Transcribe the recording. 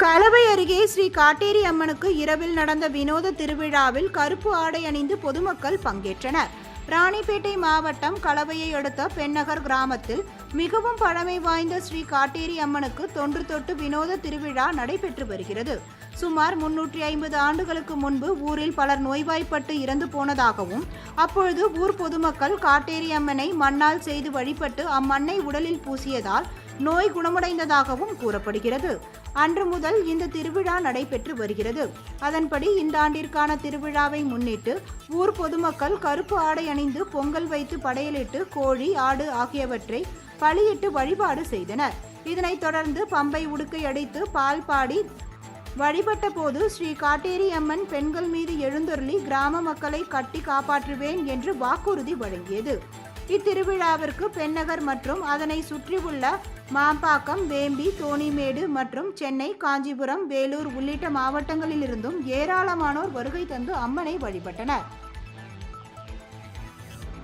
கலவை அருகே ஸ்ரீ காட்டேரி அம்மனுக்கு இரவில் நடந்த வினோத திருவிழாவில் கருப்பு ஆடை அணிந்து பொதுமக்கள் பங்கேற்றனர். ராணிப்பேட்டை மாவட்டம் கலவையை அடுத்த பெண்ணகர் கிராமத்தில் மிகவும் பழமை வாய்ந்த ஸ்ரீ காட்டேரி அம்மனுக்கு தொன்று தொட்டு வினோத திருவிழா நடைபெற்று வருகிறது. சுமார் 350 ஆண்டுகளுக்கு முன்பு ஊரில் பலர் நோய்வாய்ப்பட்டு இறந்து போனதாகவும், அப்பொழுது ஊர் பொதுமக்கள் காட்டேரி அம்மனை மண்ணால் செய்து வழிபட்டு அம்மண்ணை உடலில் பூசியதால் நோய் குணமடைந்ததாகவும் கூறப்படுகிறது. அன்று முதல் இந்த திருவிழா நடைபெற்று வருகிறது. அதன்படி இந்த ஆண்டிற்கான திருவிழாவை முன்னிட்டு ஊர் பொதுமக்கள் கருப்பு ஆடை அணிந்து பொங்கல் வைத்து படையலிட்டு கோழி, ஆடு ஆகியவற்றை பலியிட்டு வழிபாடு செய்தனர். இதனைத் தொடர்ந்து பம்பை உடுக்கை அடித்து பால் பாடி வழிபட்ட போது ஸ்ரீ காட்டேரி அம்மன் பெண்கள் மீது எழுந்தருளி கிராம மக்களை கட்டி காப்பாற்றுவேன் என்று வாக்குறுதி வழங்கியது. இத்திருவிழாவிற்கு பெண்ணகர் மற்றும் அதனை சுற்றியுள்ள மாம்பாக்கம், வேம்பி, தோணிமேடு மற்றும் சென்னை, காஞ்சிபுரம், வேலூர் உள்ளிட்ட மாவட்டங்களிலிருந்தும் ஏராளமானோர் வருகை தந்து அம்மனை வழிபட்டனர்.